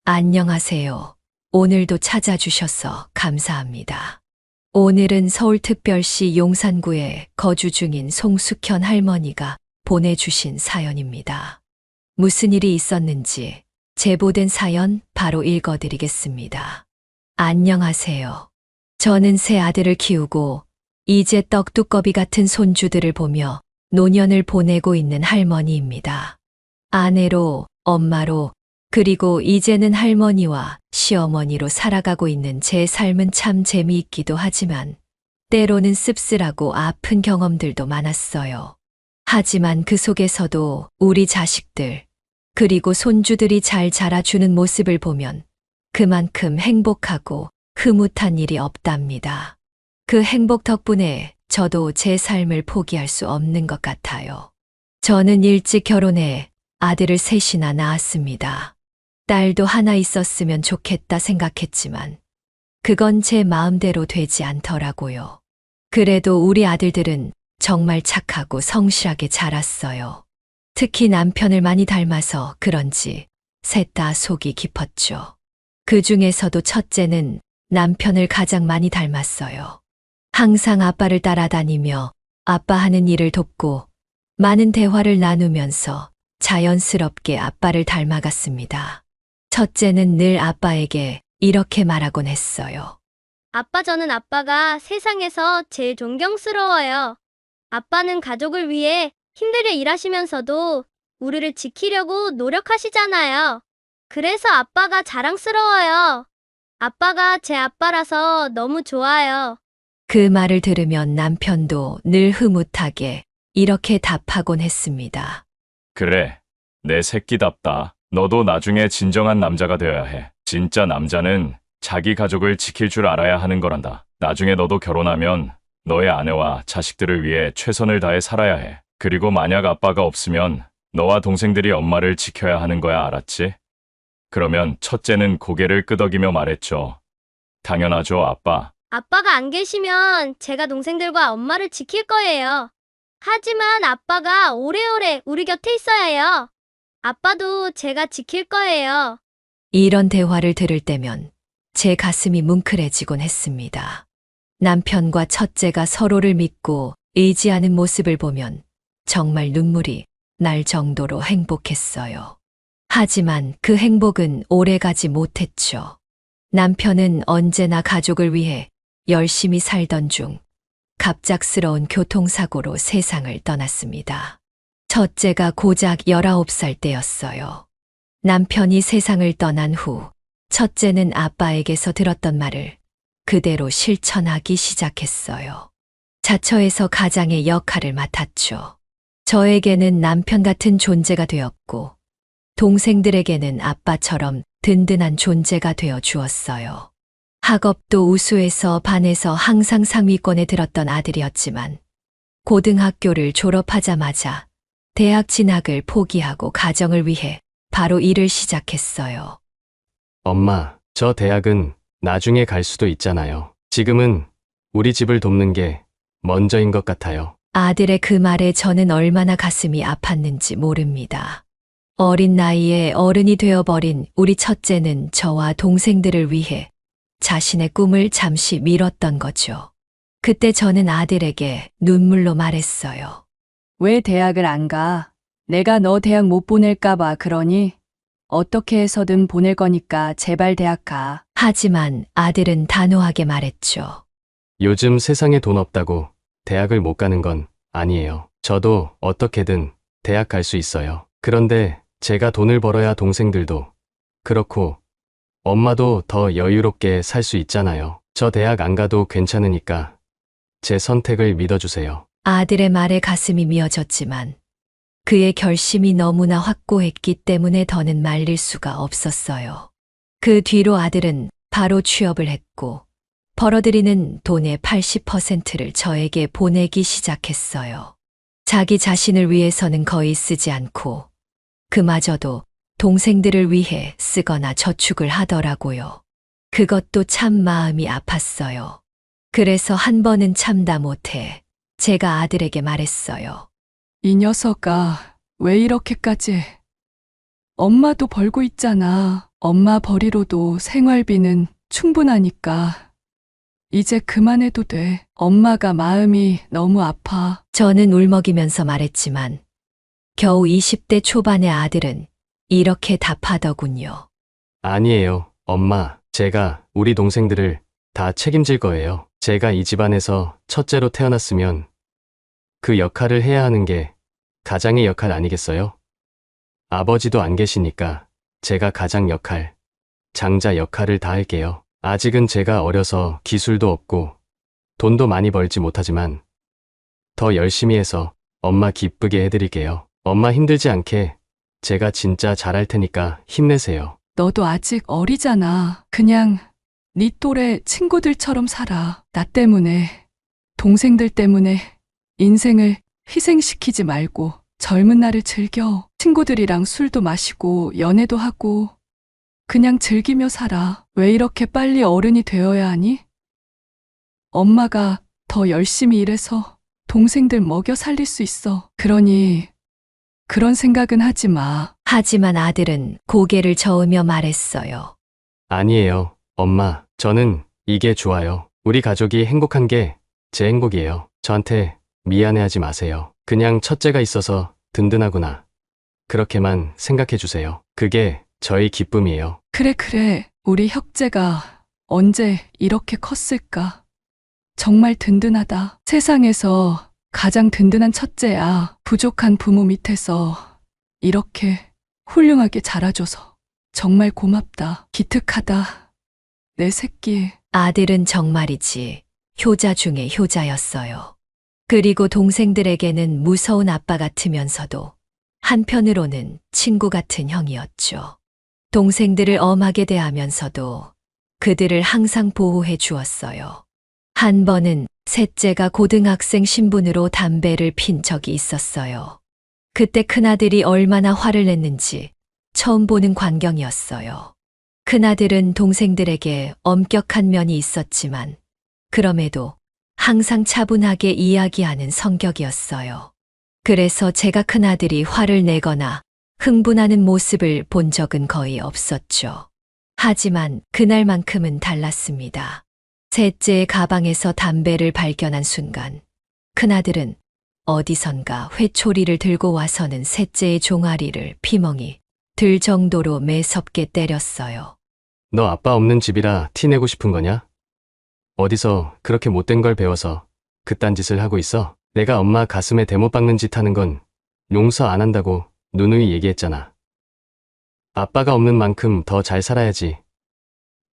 안녕하세요. 오늘도 찾아주셔서 감사합니다. 오늘은 서울특별시 용산구에 거주 중인 송숙현 할머니가 보내주신 사연입니다. 무슨 일이 있었는지 제보된 사연 바로 읽어드리겠습니다. 안녕하세요. 저는 세 아들을 키우고 이제 떡두꺼비 같은 손주들을 보며 노년을 보내고 있는 할머니입니다. 아내로, 엄마로, 그리고 이제는 할머니와 시어머니로 살아가고 있는 제 삶은 참 재미있기도 하지만 때로는 씁쓸하고 아픈 경험들도 많았어요. 하지만 그 속에서도 우리 자식들, 그리고 손주들이 잘 자라주는 모습을 보면 그만큼 행복하고 흐뭇한 일이 없답니다. 그 행복 덕분에 저도 제 삶을 포기할 수 없는 것 같아요. 저는 일찍 결혼해 아들을 셋이나 낳았습니다. 딸도 하나 있었으면 좋겠다 생각했지만 그건 제 마음대로 되지 않더라고요. 그래도 우리 아들들은 정말 착하고 성실하게 자랐어요. 특히 남편을 많이 닮아서 그런지 셋 다 속이 깊었죠. 그 중에서도 첫째는 남편을 가장 많이 닮았어요. 항상 아빠를 따라다니며 아빠 하는 일을 돕고 많은 대화를 나누면서 자연스럽게 아빠를 닮아갔습니다. 첫째는 늘 아빠에게 이렇게 말하곤 했어요. 아빠, 저는 아빠가 세상에서 제일 존경스러워요. 아빠는 가족을 위해 힘들게 일하시면서도 우리를 지키려고 노력하시잖아요. 그래서 아빠가 자랑스러워요. 아빠가 제 아빠라서 너무 좋아요. 그 말을 들으면 남편도 늘 흐뭇하게 이렇게 답하곤 했습니다. 그래, 내 새끼답다. 너도 나중에 진정한 남자가 되어야 해. 진짜 남자는 자기 가족을 지킬 줄 알아야 하는 거란다. 나중에 너도 결혼하면 너의 아내와 자식들을 위해 최선을 다해 살아야 해. 그리고 만약 아빠가 없으면 너와 동생들이 엄마를 지켜야 하는 거야, 알았지? 그러면 첫째는 고개를 끄덕이며 말했죠. 당연하죠, 아빠. 아빠가 안 계시면 제가 동생들과 엄마를 지킬 거예요. 하지만 아빠가 오래오래 우리 곁에 있어야 해요. 아빠도 제가 지킬 거예요. 이런 대화를 들을 때면 제 가슴이 뭉클해지곤 했습니다. 남편과 첫째가 서로를 믿고 의지하는 모습을 보면 정말 눈물이 날 정도로 행복했어요. 하지만 그 행복은 오래가지 못했죠. 남편은 언제나 가족을 위해 열심히 살던 중 갑작스러운 교통사고로 세상을 떠났습니다. 첫째가 고작 19살 때였어요. 남편이 세상을 떠난 후 첫째는 아빠에게서 들었던 말을 그대로 실천하기 시작했어요. 자처에서 가장의 역할을 맡았죠. 저에게는 남편 같은 존재가 되었고 동생들에게는 아빠처럼 든든한 존재가 되어 주었어요. 학업도 우수해서 반에서 항상 상위권에 들었던 아들이었지만 고등학교를 졸업하자마자 대학 진학을 포기하고 가정을 위해 바로 일을 시작했어요. 엄마, 저 대학은 나중에 갈 수도 있잖아요. 지금은 우리 집을 돕는 게 먼저인 것 같아요. 아들의 그 말에 저는 얼마나 가슴이 아팠는지 모릅니다. 어린 나이에 어른이 되어버린 우리 첫째는 저와 동생들을 위해 자신의 꿈을 잠시 미뤘던 거죠. 그때 저는 아들에게 눈물로 말했어요. 왜 대학을 안 가? 내가 너 대학 못 보낼까봐 그러니? 어떻게 해서든 보낼 거니까 제발 대학 가. 하지만 아들은 단호하게 말했죠. 요즘 세상에 돈 없다고 대학을 못 가는 건 아니에요. 저도 어떻게든 대학 갈 수 있어요. 그런데 제가 돈을 벌어야 동생들도 그렇고 엄마도 더 여유롭게 살 수 있잖아요. 저 대학 안 가도 괜찮으니까 제 선택을 믿어주세요. 아들의 말에 가슴이 미어졌지만 그의 결심이 너무나 확고했기 때문에 더는 말릴 수가 없었어요. 그 뒤로 아들은 바로 취업을 했고 벌어들이는 돈의 80%를 저에게 보내기 시작했어요. 자기 자신을 위해서는 거의 쓰지 않고 그마저도 동생들을 위해 쓰거나 저축을 하더라고요. 그것도 참 마음이 아팠어요. 그래서 한 번은 참다 못해 제가 아들에게 말했어요. 이 녀석아, 왜 이렇게까지? 엄마도 벌고 있잖아. 엄마 벌이로도 생활비는 충분하니까. 이제 그만해도 돼. 엄마가 마음이 너무 아파. 저는 울먹이면서 말했지만 겨우 20대 초반의 아들은 이렇게 답하더군요. 아니에요, 엄마. 제가 우리 동생들을 다 책임질 거예요. 제가 이 집안에서 첫째로 태어났으면 그 역할을 해야 하는 게 가장의 역할 아니겠어요? 아버지도 안 계시니까 제가 가장 역할, 장자 역할을 다 할게요. 아직은 제가 어려서 기술도 없고 돈도 많이 벌지 못하지만 더 열심히 해서 엄마 기쁘게 해드릴게요. 엄마 힘들지 않게 제가 진짜 잘할 테니까 힘내세요. 너도 아직 어리잖아. 그냥 네 또래 친구들처럼 살아. 나 때문에, 동생들 때문에 인생을 희생시키지 말고 젊은 날을 즐겨. 친구들이랑 술도 마시고 연애도 하고 그냥 즐기며 살아. 왜 이렇게 빨리 어른이 되어야 하니? 엄마가 더 열심히 일해서 동생들 먹여 살릴 수 있어. 그러니 그런 생각은 하지 마. 하지만 아들은 고개를 저으며 말했어요. 아니에요, 엄마. 저는 이게 좋아요. 우리 가족이 행복한 게 제 행복이에요. 저한테 미안해하지 마세요. 그냥 첫째가 있어서 든든하구나. 그렇게만 생각해 주세요. 그게 저희 기쁨이에요. 그래. 우리 혁재가 언제 이렇게 컸을까? 정말 든든하다. 세상에서 가장 든든한 첫째야. 부족한 부모 밑에서 이렇게 훌륭하게 자라줘서 정말 고맙다. 기특하다. 내 새끼. 아들은 정말이지 효자 중에 효자였어요. 그리고 동생들에게는 무서운 아빠 같으면서도 한편으로는 친구 같은 형이었죠. 동생들을 엄하게 대하면서도 그들을 항상 보호해 주었어요. 한 번은 셋째가 고등학생 신분으로 담배를 핀 적이 있었어요. 그때 큰아들이 얼마나 화를 냈는지 처음 보는 광경이었어요. 큰아들은 동생들에게 엄격한 면이 있었지만 그럼에도 항상 차분하게 이야기하는 성격이었어요. 그래서 제가 큰아들이 화를 내거나 흥분하는 모습을 본 적은 거의 없었죠. 하지만 그날만큼은 달랐습니다. 셋째의 가방에서 담배를 발견한 순간 큰아들은 어디선가 회초리를 들고 와서는 셋째의 종아리를 피멍이 들 정도로 매섭게 때렸어요. 너 아빠 없는 집이라 티내고 싶은 거냐? 어디서 그렇게 못된 걸 배워서 그딴 짓을 하고 있어? 내가 엄마 가슴에 대못 박는 짓 하는 건 용서 안 한다고 누누이 얘기했잖아. 아빠가 없는 만큼 더 잘 살아야지.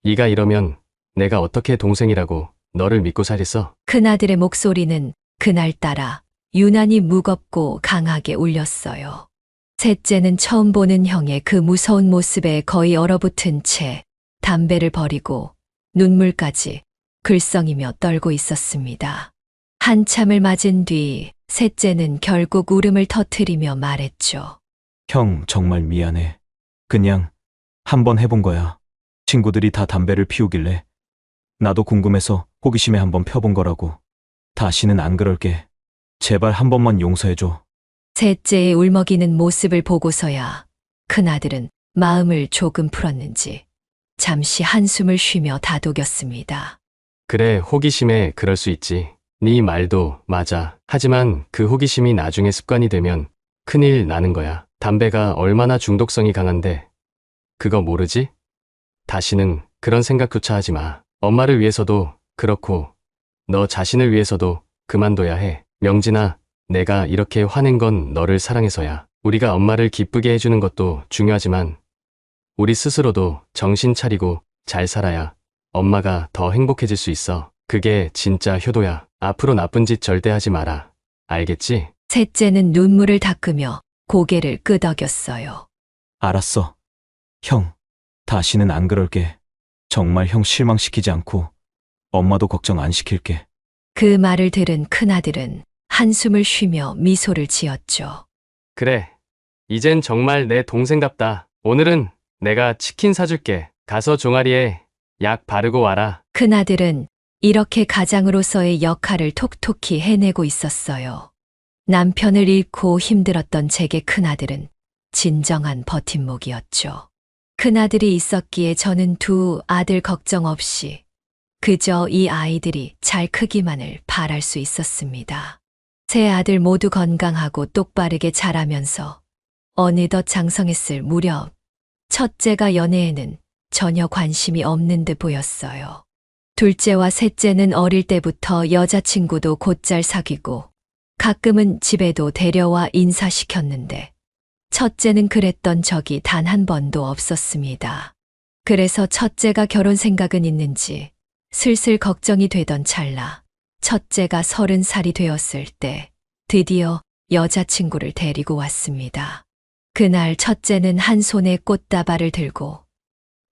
네가 이러면 내가 어떻게 동생이라고 너를 믿고 살겠어? 큰아들의 목소리는 그날따라 유난히 무겁고 강하게 울렸어요. 셋째는 처음 보는 형의 그 무서운 모습에 거의 얼어붙은 채 담배를 버리고 눈물까지 글썽이며 떨고 있었습니다. 한참을 맞은 뒤 셋째는 결국 울음을 터뜨리며 말했죠. 형, 정말 미안해. 그냥 한번 해본 거야. 친구들이 다 담배를 피우길래 나도 궁금해서 호기심에 한번 펴본 거라고. 다시는 안 그럴게. 제발 한 번만 용서해줘. 셋째의 울먹이는 모습을 보고서야 큰아들은 마음을 조금 풀었는지 잠시 한숨을 쉬며 다독였습니다. 그래, 호기심에 그럴 수 있지. 네 말도 맞아. 하지만 그 호기심이 나중에 습관이 되면 큰일 나는 거야. 담배가 얼마나 중독성이 강한데 그거 모르지? 다시는 그런 생각조차 하지 마. 엄마를 위해서도 그렇고 너 자신을 위해서도 그만둬야 해. 명진아, 내가 이렇게 화낸 건 너를 사랑해서야. 우리가 엄마를 기쁘게 해주는 것도 중요하지만 우리 스스로도 정신 차리고 잘 살아야 엄마가 더 행복해질 수 있어. 그게 진짜 효도야. 앞으로 나쁜 짓 절대 하지 마라. 알겠지? 셋째는 눈물을 닦으며 고개를 끄덕였어요. 알았어. 형, 다시는 안 그럴게. 정말 형 실망시키지 않고 엄마도 걱정 안 시킬게. 그 말을 들은 큰아들은 한숨을 쉬며 미소를 지었죠. 그래. 이젠 정말 내 동생답다. 오늘은 내가 치킨 사줄게. 가서 종아리에 약 바르고 와라. 큰아들은 이렇게 가장으로서의 역할을 톡톡히 해내고 있었어요. 남편을 잃고 힘들었던 제게 큰아들은 진정한 버팀목이었죠. 큰아들이 있었기에 저는 두 아들 걱정 없이 그저 이 아이들이 잘 크기만을 바랄 수 있었습니다. 세 아들 모두 건강하고 똑바르게 자라면서 어느덧 장성했을 무렵 첫째가 연애에는 전혀 관심이 없는 듯 보였어요. 둘째와 셋째는 어릴 때부터 여자친구도 곧잘 사귀고 가끔은 집에도 데려와 인사시켰는데 첫째는 그랬던 적이 단 한 번도 없었습니다. 그래서 첫째가 결혼 생각은 있는지 슬슬 걱정이 되던 찰나 첫째가 30살이 되었을 때 드디어 여자친구를 데리고 왔습니다. 그날 첫째는 한 손에 꽃다발을 들고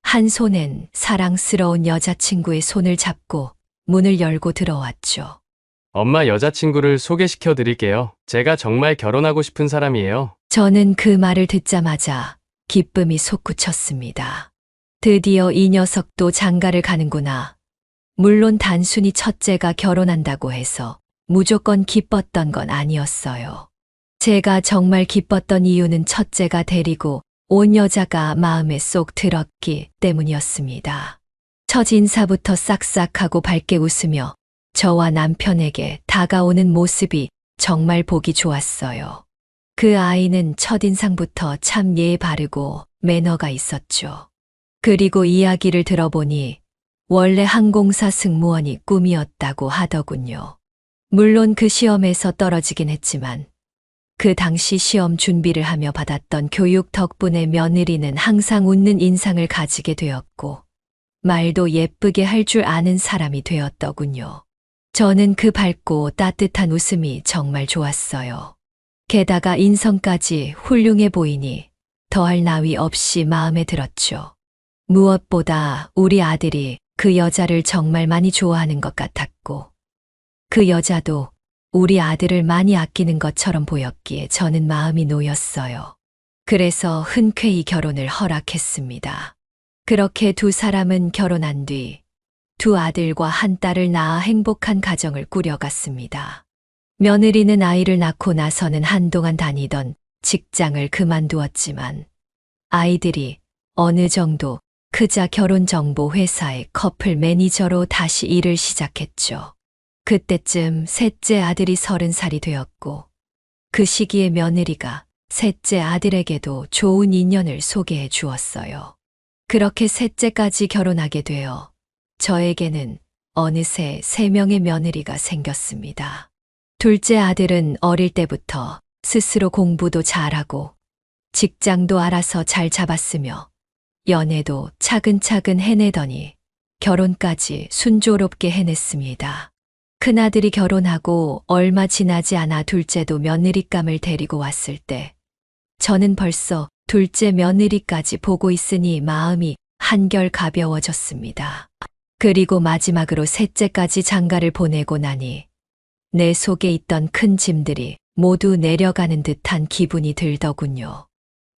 한 손엔 사랑스러운 여자친구의 손을 잡고 문을 열고 들어왔죠. 엄마 여자친구를 소개시켜 드릴게요. 제가 정말 결혼하고 싶은 사람이에요. 저는 그 말을 듣자마자 기쁨이 솟구쳤습니다. 드디어 이 녀석도 장가를 가는구나. 물론 단순히 첫째가 결혼한다고 해서 무조건 기뻤던 건 아니었어요. 제가 정말 기뻤던 이유는 첫째가 데리고 온 여자가 마음에 쏙 들었기 때문이었습니다. 첫 인사부터 싹싹하고 밝게 웃으며 저와 남편에게 다가오는 모습이 정말 보기 좋았어요. 그 아이는 첫인상부터 참 예의 바르고 매너가 있었죠. 그리고 이야기를 들어보니 원래 항공사 승무원이 꿈이었다고 하더군요. 물론 그 시험에서 떨어지긴 했지만 그 당시 시험 준비를 하며 받았던 교육 덕분에 며느리는 항상 웃는 인상을 가지게 되었고 말도 예쁘게 할 줄 아는 사람이 되었더군요. 저는 그 밝고 따뜻한 웃음이 정말 좋았어요. 게다가 인성까지 훌륭해 보이니 더할 나위 없이 마음에 들었죠. 무엇보다 우리 아들이 그 여자를 정말 많이 좋아하는 것 같았고 그 여자도 우리 아들을 많이 아끼는 것처럼 보였기에 저는 마음이 놓였어요. 그래서 흔쾌히 결혼을 허락했습니다. 그렇게 두 사람은 결혼한 뒤 두 아들과 한 딸을 낳아 행복한 가정을 꾸려갔습니다. 며느리는 아이를 낳고 나서는 한동안 다니던 직장을 그만두었지만 아이들이 어느 정도 크자 결혼정보 회사의 커플 매니저로 다시 일을 시작했죠. 그때쯤 셋째 아들이 30살이 되었고 그 시기에 며느리가 셋째 아들에게도 좋은 인연을 소개해 주었어요. 그렇게 셋째까지 결혼하게 되어 저에게는 어느새 3명의 며느리가 생겼습니다. 둘째 아들은 어릴 때부터 스스로 공부도 잘하고 직장도 알아서 잘 잡았으며 연애도 차근차근 해내더니 결혼까지 순조롭게 해냈습니다. 큰아들이 결혼하고 얼마 지나지 않아 둘째도 며느리감을 데리고 왔을 때 저는 벌써 둘째 며느리까지 보고 있으니 마음이 한결 가벼워졌습니다. 그리고 마지막으로 셋째까지 장가를 보내고 나니 내 속에 있던 큰 짐들이 모두 내려가는 듯한 기분이 들더군요.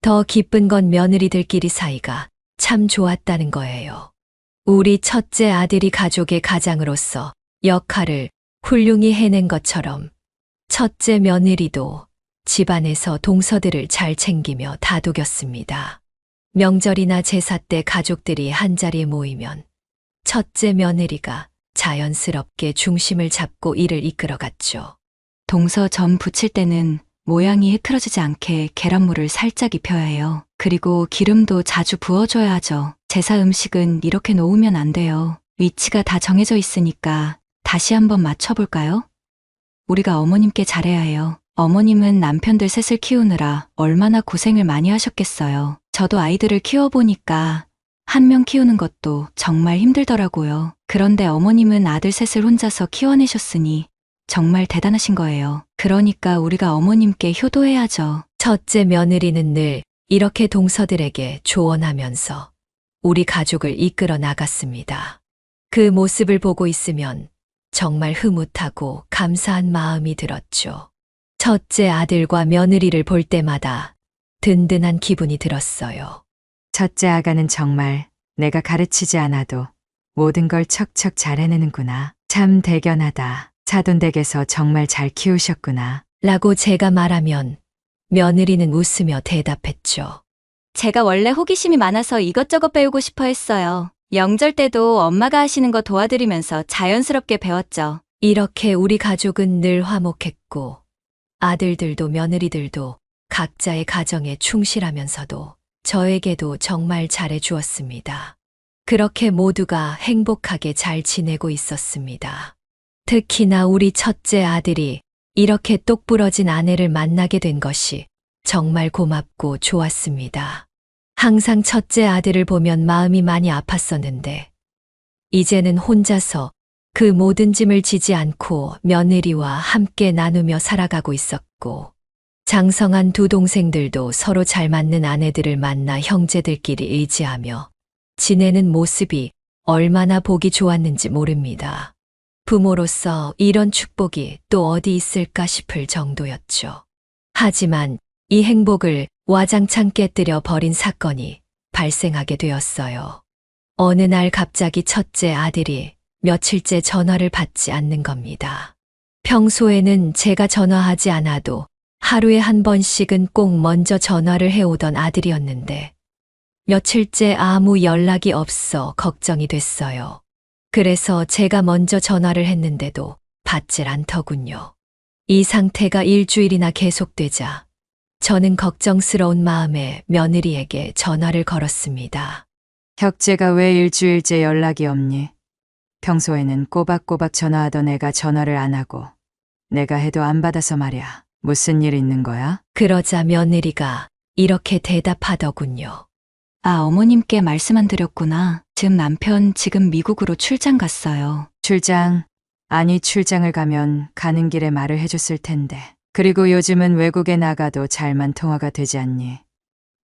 더 기쁜 건 며느리들끼리 사이가 참 좋았다는 거예요. 우리 첫째 아들이 가족의 가장으로서 역할을 훌륭히 해낸 것처럼 첫째 며느리도 집안에서 동서들을 잘 챙기며 다독였습니다. 명절이나 제사 때 가족들이 한자리에 모이면 첫째 며느리가 자연스럽게 중심을 잡고 일을 이끌어갔죠. 동서 전 부칠 때는 모양이 흐트러지지 않게 계란물을 살짝 입혀야 해요. 그리고 기름도 자주 부어줘야 하죠. 제사 음식은 이렇게 놓으면 안 돼요. 위치가 다 정해져 있으니까 다시 한번 맞춰볼까요? 우리가 어머님께 잘해야 해요. 어머님은 남편들 셋을 키우느라 얼마나 고생을 많이 하셨겠어요. 저도 아이들을 키워보니까 한 명 키우는 것도 정말 힘들더라고요. 그런데 어머님은 아들 셋을 혼자서 키워내셨으니 정말 대단하신 거예요. 그러니까 우리가 어머님께 효도해야죠. 첫째 며느리는 늘 이렇게 동서들에게 조언하면서 우리 가족을 이끌어 나갔습니다. 그 모습을 보고 있으면 정말 흐뭇하고 감사한 마음이 들었죠. 첫째 아들과 며느리를 볼 때마다 든든한 기분이 들었어요. 첫째 아가는 정말 내가 가르치지 않아도 모든 걸 척척 잘 해내는구나. 참 대견하다. 사돈댁에서 정말 잘 키우셨구나. 라고 제가 말하면 며느리는 웃으며 대답했죠. 제가 원래 호기심이 많아서 이것저것 배우고 싶어 했어요. 명절 때도 엄마가 하시는 거 도와드리면서 자연스럽게 배웠죠. 이렇게 우리 가족은 늘 화목했고 아들들도 며느리들도 각자의 가정에 충실하면서도 저에게도 정말 잘해 주었습니다. 그렇게 모두가 행복하게 잘 지내고 있었습니다. 특히나 우리 첫째 아들이 이렇게 똑부러진 아내를 만나게 된 것이 정말 고맙고 좋았습니다. 항상 첫째 아들을 보면 마음이 많이 아팠었는데 이제는 혼자서 그 모든 짐을 지지 않고 며느리와 함께 나누며 살아가고 있었고 장성한 두 동생들도 서로 잘 맞는 아내들을 만나 형제들끼리 의지하며 지내는 모습이 얼마나 보기 좋았는지 모릅니다. 부모로서 이런 축복이 또 어디 있을까 싶을 정도였죠. 하지만 이 행복을 와장창 깨뜨려 버린 사건이 발생하게 되었어요. 어느 날 갑자기 첫째 아들이 며칠째 전화를 받지 않는 겁니다. 평소에는 제가 전화하지 않아도 하루에 한 번씩은 꼭 먼저 전화를 해오던 아들이었는데 며칠째 아무 연락이 없어 걱정이 됐어요. 그래서 제가 먼저 전화를 했는데도 받질 않더군요. 이 상태가 일주일이나 계속되자 저는 걱정스러운 마음에 며느리에게 전화를 걸었습니다. 혁재가 왜 일주일째 연락이 없니? 평소에는 꼬박꼬박 전화하던 애가 전화를 안 하고 내가 해도 안 받아서 말이야. 무슨 일 있는 거야? 그러자 며느리가 이렇게 대답하더군요. 아, 어머님께 말씀 안 드렸구나. 남편 지금 미국으로 출장 갔어요. 출장? 아니, 출장을 가면 가는 길에 말을 해줬을 텐데. 그리고 요즘은 외국에 나가도 잘만 통화가 되지 않니?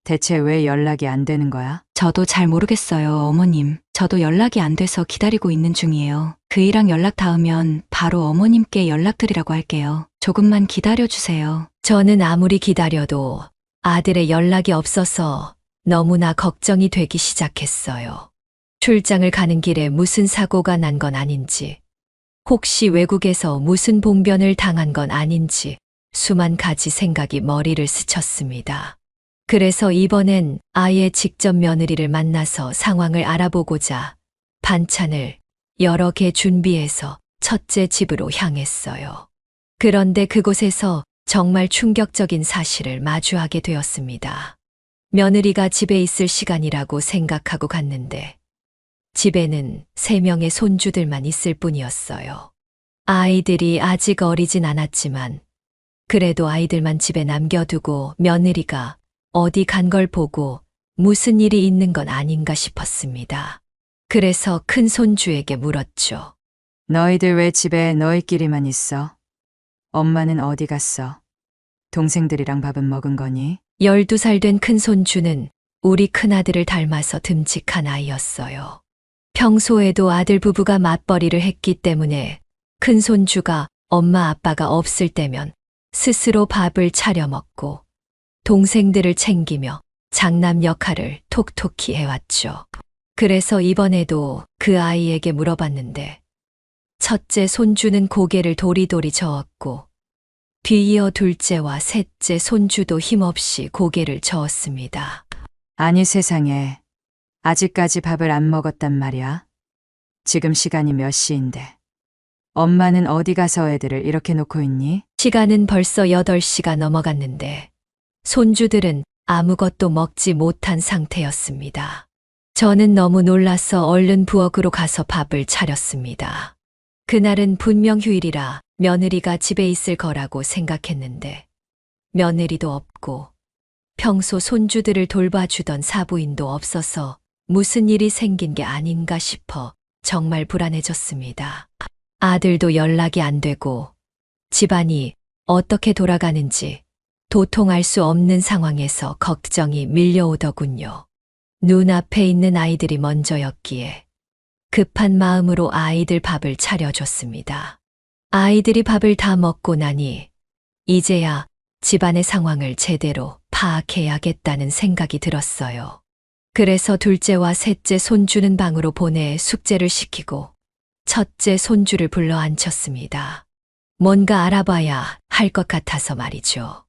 대체 왜 연락이 안 되는 거야? 저도 잘 모르겠어요, 어머님. 저도 연락이 안 돼서 기다리고 있는 중이에요. 그이랑 연락 닿으면 바로 어머님께 연락드리라고 할게요. 조금만 기다려주세요. 저는 아무리 기다려도 아들의 연락이 없어서 너무나 걱정이 되기 시작했어요. 출장을 가는 길에 무슨 사고가 난 건 아닌지, 혹시 외국에서 무슨 봉변을 당한 건 아닌지 수만 가지 생각이 머리를 스쳤습니다. 그래서 이번엔 아예 직접 며느리를 만나서 상황을 알아보고자 반찬을 여러 개 준비해서 첫째 집으로 향했어요. 그런데 그곳에서 정말 충격적인 사실을 마주하게 되었습니다. 며느리가 집에 있을 시간이라고 생각하고 갔는데 집에는 3명의 손주들만 있을 뿐이었어요. 아이들이 아직 어리진 않았지만 그래도 아이들만 집에 남겨두고 며느리가 어디 간 걸 보고 무슨 일이 있는 건 아닌가 싶었습니다. 그래서 큰 손주에게 물었죠. 너희들 왜 집에 너희끼리만 있어? 엄마는 어디 갔어? 동생들이랑 밥은 먹은 거니? 12살 된 큰 손주는 우리 큰아들을 닮아서 듬직한 아이였어요. 평소에도 아들 부부가 맞벌이를 했기 때문에 큰 손주가 엄마 아빠가 없을 때면 스스로 밥을 차려 먹고 동생들을 챙기며 장남 역할을 톡톡히 해왔죠. 그래서 이번에도 그 아이에게 물어봤는데 첫째 손주는 고개를 도리도리 저었고 뒤이어 둘째와 셋째 손주도 힘없이 고개를 저었습니다. 아니 세상에. 아직까지 밥을 안 먹었단 말이야. 지금 시간이 몇 시인데. 엄마는 어디 가서 애들을 이렇게 놓고 있니? 시간은 벌써 8시가 넘어갔는데 손주들은 아무것도 먹지 못한 상태였습니다. 저는 너무 놀라서 얼른 부엌으로 가서 밥을 차렸습니다. 그날은 분명 휴일이라 며느리가 집에 있을 거라고 생각했는데 며느리도 없고 평소 손주들을 돌봐주던 사부인도 없어서 무슨 일이 생긴 게 아닌가 싶어 정말 불안해졌습니다. 아들도 연락이 안 되고 집안이 어떻게 돌아가는지 도통할 수 없는 상황에서 걱정이 밀려오더군요. 눈앞에 있는 아이들이 먼저였기에 급한 마음으로 아이들 밥을 차려줬습니다. 아이들이 밥을 다 먹고 나니 이제야 집안의 상황을 제대로 파악해야겠다는 생각이 들었어요. 그래서 둘째와 셋째 손주는 방으로 보내 숙제를 시키고 첫째 손주를 불러 앉혔습니다. 뭔가 알아봐야 할 것 같아서 말이죠.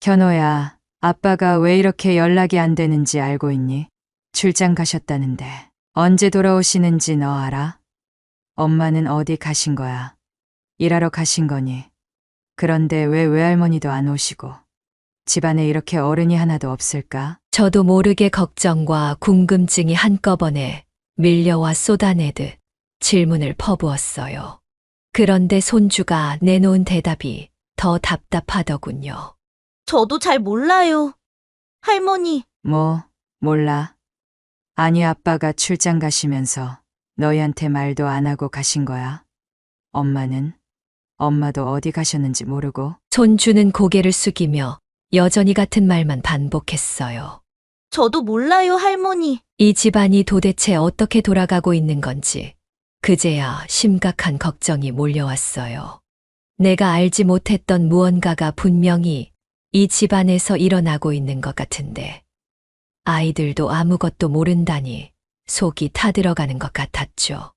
현호야, 아빠가 왜 이렇게 연락이 안 되는지 알고 있니? 출장 가셨다는데. 언제 돌아오시는지 너 알아? 엄마는 어디 가신 거야? 일하러 가신 거니? 그런데 왜 외할머니도 안 오시고? 집안에 이렇게 어른이 하나도 없을까? 저도 모르게 걱정과 궁금증이 한꺼번에 밀려와 쏟아내듯 질문을 퍼부었어요. 그런데 손주가 내놓은 대답이 더 답답하더군요. 저도 잘 몰라요. 할머니, 뭐, 몰라. 아니, 아빠가 출장 가시면서 너희한테 말도 안 하고 가신 거야? 엄마는? 엄마도 어디 가셨는지 모르고? 손주는 고개를 숙이며 여전히 같은 말만 반복했어요. 저도 몰라요, 할머니. 이 집안이 도대체 어떻게 돌아가고 있는 건지 그제야 심각한 걱정이 몰려왔어요. 내가 알지 못했던 무언가가 분명히 이 집안에서 일어나고 있는 것 같은데 아이들도 아무것도 모른다니 속이 타들어가는 것 같았죠.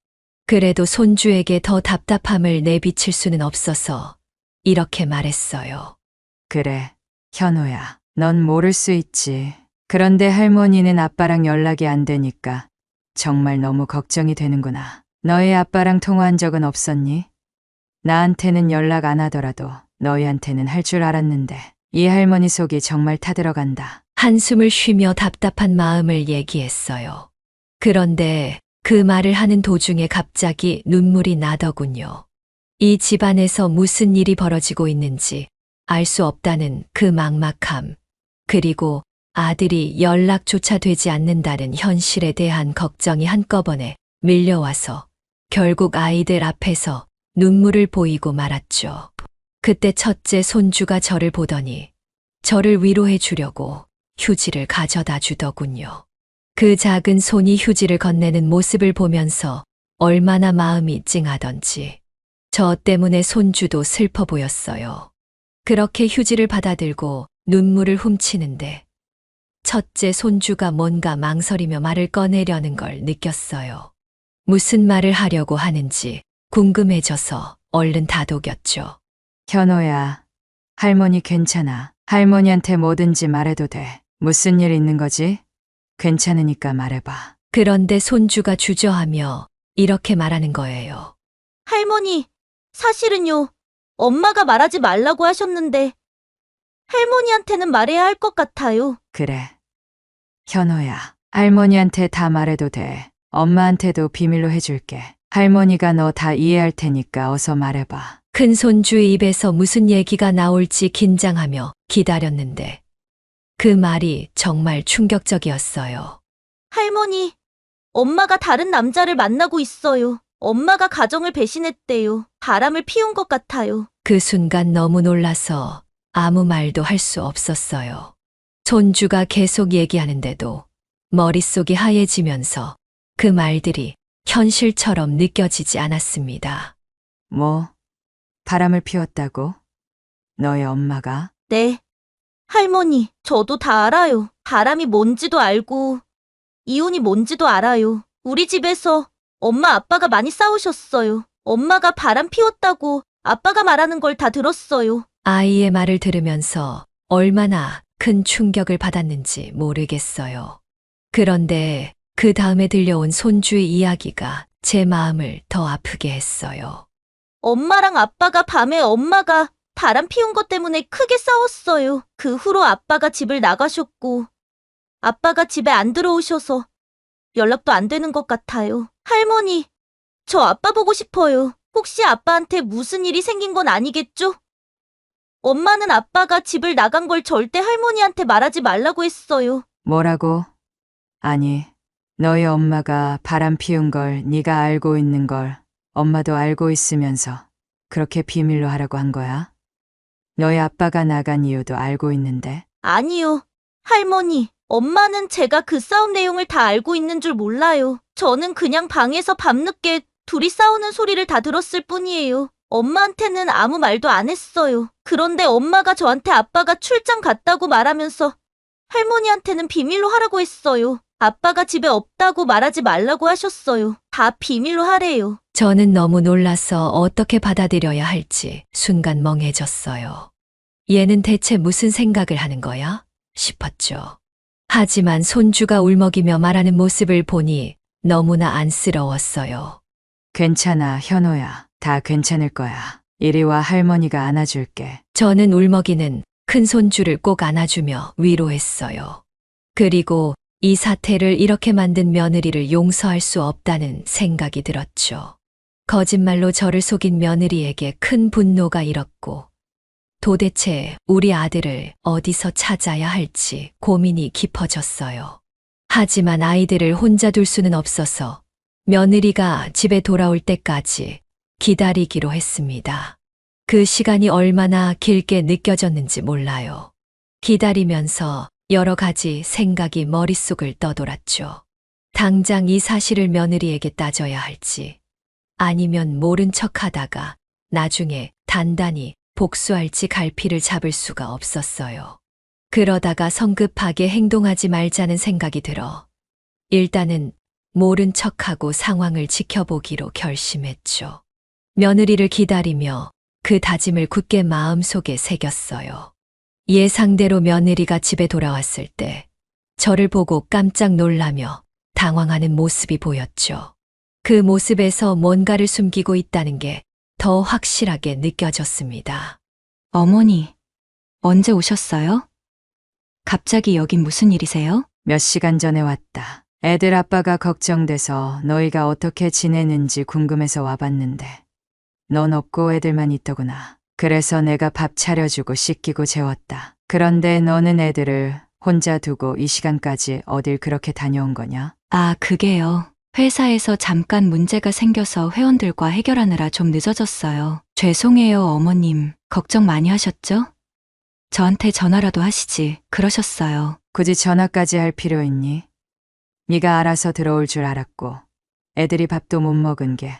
그래도 손주에게 더 답답함을 내비칠 수는 없어서 이렇게 말했어요. 그래, 현호야. 넌 모를 수 있지. 그런데 할머니는 아빠랑 연락이 안 되니까 정말 너무 걱정이 되는구나. 너희 아빠랑 통화한 적은 없었니? 나한테는 연락 안 하더라도 너희한테는 할 줄 알았는데 이 할머니 속이 정말 타들어간다. 한숨을 쉬며 답답한 마음을 얘기했어요. 그런데 그 말을 하는 도중에 갑자기 눈물이 나더군요. 이 집안에서 무슨 일이 벌어지고 있는지 알 수 없다는 그 막막함, 그리고 아들이 연락조차 되지 않는다는 현실에 대한 걱정이 한꺼번에 밀려와서 결국 아이들 앞에서 눈물을 보이고 말았죠. 그때 첫째 손주가 저를 보더니 저를 위로해 주려고 휴지를 가져다 주더군요. 그 작은 손이 휴지를 건네는 모습을 보면서 얼마나 마음이 찡하던지 저 때문에 손주도 슬퍼 보였어요. 그렇게 휴지를 받아들고 눈물을 훔치는데 첫째 손주가 뭔가 망설이며 말을 꺼내려는 걸 느꼈어요. 무슨 말을 하려고 하는지 궁금해져서 얼른 다독였죠. 현호야, 할머니 괜찮아. 할머니한테 뭐든지 말해도 돼. 무슨 일 있는 거지? 괜찮으니까 말해봐. 그런데 손주가 주저하며 이렇게 말하는 거예요. 할머니, 사실은요. 엄마가 말하지 말라고 하셨는데 할머니한테는 말해야 할 것 같아요. 그래. 현호야, 할머니한테 다 말해도 돼. 엄마한테도 비밀로 해줄게. 할머니가 너 다 이해할 테니까 어서 말해봐. 큰 손주의 입에서 무슨 얘기가 나올지 긴장하며 기다렸는데 그 말이 정말 충격적이었어요. 할머니, 엄마가 다른 남자를 만나고 있어요. 엄마가 가정을 배신했대요. 바람을 피운 것 같아요. 그 순간 너무 놀라서 아무 말도 할 수 없었어요. 손주가 계속 얘기하는데도 머릿속이 하얘지면서 그 말들이 현실처럼 느껴지지 않았습니다. 뭐, 바람을 피웠다고? 너의 엄마가? 네. 할머니, 저도 다 알아요. 바람이 뭔지도 알고 이혼이 뭔지도 알아요. 우리 집에서 엄마 아빠가 많이 싸우셨어요. 엄마가 바람 피웠다고 아빠가 말하는 걸 다 들었어요. 아이의 말을 들으면서 얼마나 큰 충격을 받았는지 모르겠어요. 그런데 그 다음에 들려온 손주의 이야기가 제 마음을 더 아프게 했어요. 엄마랑 아빠가 밤에 엄마가 바람 피운 것 때문에 크게 싸웠어요. 그 후로 아빠가 집을 나가셨고 아빠가 집에 안 들어오셔서 연락도 안 되는 것 같아요. 할머니, 저 아빠 보고 싶어요. 혹시 아빠한테 무슨 일이 생긴 건 아니겠죠? 엄마는 아빠가 집을 나간 걸 절대 할머니한테 말하지 말라고 했어요. 뭐라고? 아니, 너희 엄마가 바람 피운 걸 네가 알고 있는 걸 엄마도 알고 있으면서 그렇게 비밀로 하라고 한 거야? 너희 아빠가 나간 이유도 알고 있는데. 아니요. 할머니, 엄마는 제가 그 싸움 내용을 다 알고 있는 줄 몰라요. 저는 그냥 방에서 밤늦게 둘이 싸우는 소리를 다 들었을 뿐이에요. 엄마한테는 아무 말도 안 했어요. 그런데 엄마가 저한테 아빠가 출장 갔다고 말하면서 할머니한테는 비밀로 하라고 했어요. 아빠가 집에 없다고 말하지 말라고 하셨어요. 다 비밀로 하래요. 저는 너무 놀라서 어떻게 받아들여야 할지 순간 멍해졌어요. 얘는 대체 무슨 생각을 하는 거야? 싶었죠. 하지만 손주가 울먹이며 말하는 모습을 보니 너무나 안쓰러웠어요. 괜찮아, 현호야. 다 괜찮을 거야. 이리 와, 할머니가 안아줄게. 저는 울먹이는 큰 손주를 꼭 안아주며 위로했어요. 그리고 이 사태를 이렇게 만든 며느리를 용서할 수 없다는 생각이 들었죠. 거짓말로 저를 속인 며느리에게 큰 분노가 일었고, 도대체 우리 아들을 어디서 찾아야 할지 고민이 깊어졌어요. 하지만 아이들을 혼자 둘 수는 없어서 며느리가 집에 돌아올 때까지 기다리기로 했습니다. 그 시간이 얼마나 길게 느껴졌는지 몰라요. 기다리면서 여러 가지 생각이 머릿속을 떠돌았죠. 당장 이 사실을 며느리에게 따져야 할지, 아니면 모른 척 하다가 나중에 단단히 복수할지 갈피를 잡을 수가 없었어요. 그러다가 성급하게 행동하지 말자는 생각이 들어 일단은 모른 척하고 상황을 지켜보기로 결심했죠. 며느리를 기다리며 그 다짐을 굳게 마음속에 새겼어요. 예상대로 며느리가 집에 돌아왔을 때 저를 보고 깜짝 놀라며 당황하는 모습이 보였죠. 그 모습에서 뭔가를 숨기고 있다는 게 더 확실하게 느껴졌습니다. 어머니, 언제 오셨어요? 갑자기 여긴 무슨 일이세요? 몇 시간 전에 왔다. 애들 아빠가 걱정돼서 너희가 어떻게 지내는지 궁금해서 와봤는데 넌 없고 애들만 있더구나. 그래서 내가 밥 차려주고 씻기고 재웠다. 그런데 너는 애들을 혼자 두고 이 시간까지 어딜 그렇게 다녀온 거냐? 아, 그게요. 회사에서 잠깐 문제가 생겨서 회원들과 해결하느라 좀 늦어졌어요. 죄송해요, 어머님. 걱정 많이 하셨죠? 저한테 전화라도 하시지. 그러셨어요. 굳이 전화까지 할 필요 있니? 네가 알아서 들어올 줄 알았고 애들이 밥도 못 먹은 게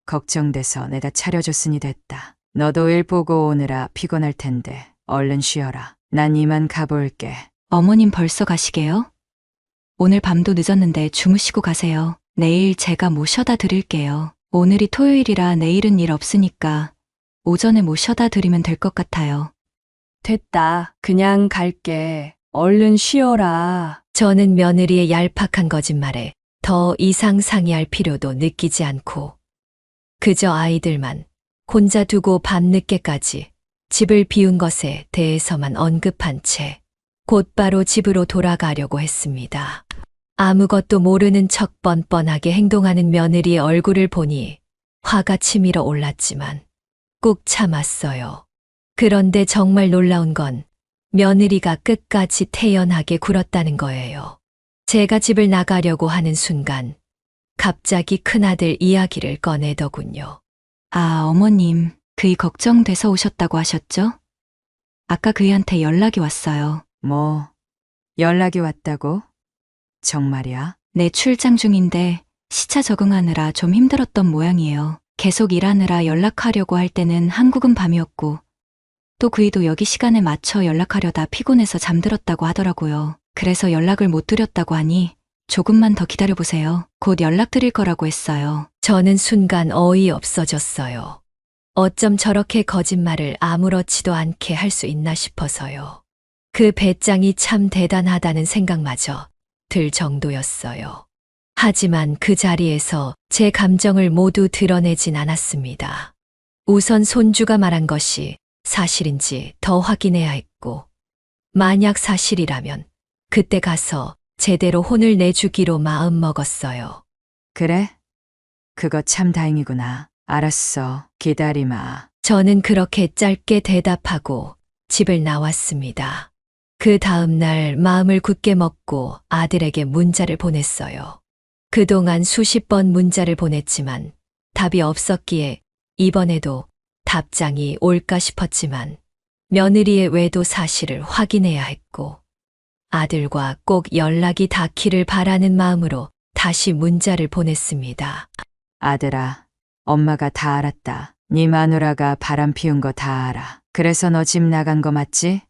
걱정돼서 내가 차려줬으니 됐다. 너도 일 보고 오느라 피곤할 텐데 얼른 쉬어라. 난 이만 가볼게. 어머님 벌써 가시게요? 오늘 밤도 늦었는데 주무시고 가세요. 내일 제가 모셔다 드릴게요. 오늘이 토요일이라 내일은 일 없으니까 오전에 모셔다 드리면 될 것 같아요. 됐다. 그냥 갈게. 얼른 쉬어라. 저는 며느리의 얄팍한 거짓말에 더 이상 상의할 필요도 느끼지 않고 그저 아이들만 혼자 두고 밤늦게까지 집을 비운 것에 대해서만 언급한 채 곧바로 집으로 돌아가려고 했습니다. 아무것도 모르는 척 뻔뻔하게 행동하는 며느리의 얼굴을 보니 화가 치밀어 올랐지만 꾹 참았어요. 그런데 정말 놀라운 건 며느리가 끝까지 태연하게 굴었다는 거예요. 제가 집을 나가려고 하는 순간 갑자기 큰아들 이야기를 꺼내더군요. 아, 어머님, 그이 걱정돼서 오셨다고 하셨죠? 아까 그이한테 연락이 왔어요. 뭐 연락이 왔다고? 정말이야? 네, 출장 중인데 시차 적응하느라 좀 힘들었던 모양이에요. 계속 일하느라 연락하려고 할 때는 한국은 밤이었고 또 그이도 여기 시간에 맞춰 연락하려다 피곤해서 잠들었다고 하더라고요. 그래서 연락을 못 드렸다고 하니 조금만 더 기다려보세요. 곧 연락드릴 거라고 했어요. 저는 순간 어이없어졌어요. 어쩜 저렇게 거짓말을 아무렇지도 않게 할 수 있나 싶어서요. 그 배짱이 참 대단하다는 생각마저 들 정도였어요. 하지만 그 자리에서 제 감정을 모두 드러내진 않았습니다. 우선 손주가 말한 것이 사실인지 더 확인해야 했고, 만약 사실이라면 그때 가서 제대로 혼을 내주기로 마음먹었어요. 그래? 그거 참 다행이구나. 알았어. 기다리마. 저는 그렇게 짧게 대답하고 집을 나왔습니다. 그 다음 날 마음을 굳게 먹고 아들에게 문자를 보냈어요. 그동안 수십 번 문자를 보냈지만 답이 없었기에 이번에도 답장이 올까 싶었지만 며느리의 외도 사실을 확인해야 했고 아들과 꼭 연락이 닿기를 바라는 마음으로 다시 문자를 보냈습니다. 아들아, 엄마가 다 알았다. 네 마누라가 바람 피운 거 다 알아. 그래서 너 집 나간 거 맞지?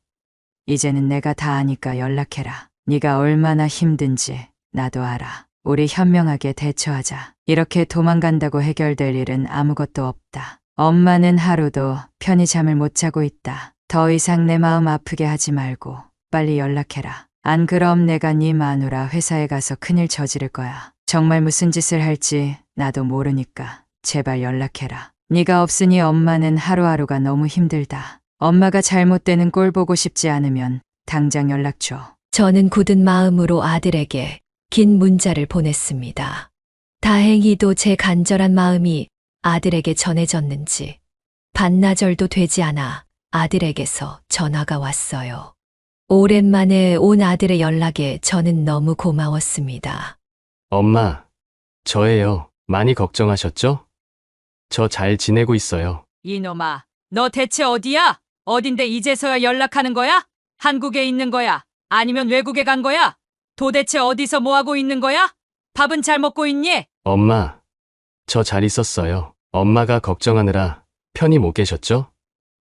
이제는 내가 다 아니까 연락해라. 네가 얼마나 힘든지 나도 알아. 우리 현명하게 대처하자. 이렇게 도망간다고 해결될 일은 아무것도 없다. 엄마는 하루도 편히 잠을 못 자고 있다. 더 이상 내 마음 아프게 하지 말고 빨리 연락해라. 안 그럼 내가 네 마누라 회사에 가서 큰일 저지를 거야. 정말 무슨 짓을 할지 나도 모르니까 제발 연락해라. 네가 없으니 엄마는 하루하루가 너무 힘들다. 엄마가 잘못되는 꼴 보고 싶지 않으면 당장 연락 줘. 저는 굳은 마음으로 아들에게 긴 문자를 보냈습니다. 다행히도 제 간절한 마음이 아들에게 전해졌는지 반나절도 되지 않아 아들에게서 전화가 왔어요. 오랜만에 온 아들의 연락에 저는 너무 고마웠습니다. 엄마, 저예요. 많이 걱정하셨죠? 저 잘 지내고 있어요. 이놈아, 너 대체 어디야? 어딘데 이제서야 연락하는 거야? 한국에 있는 거야? 아니면 외국에 간 거야? 도대체 어디서 뭐 하고 있는 거야? 밥은 잘 먹고 있니? 엄마, 저 잘 있었어요. 엄마가 걱정하느라 편히 못 계셨죠?